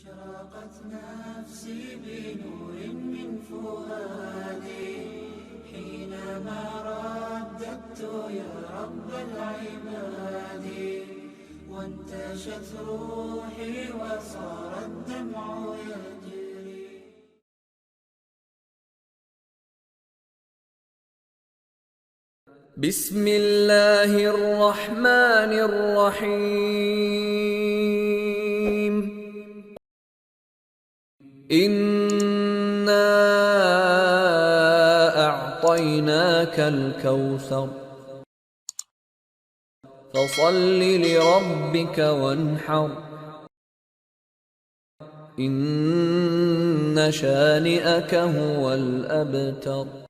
أشرقت نفسي بنور من فؤادي حينما رددت يا رب العباد، وانتشت روحي وصار الدمع يجري. بسم الله الرحمن الرحيم. إنا أعطيناك الكوثر فصل لربك وانحر إن شانئك هو الأبتر.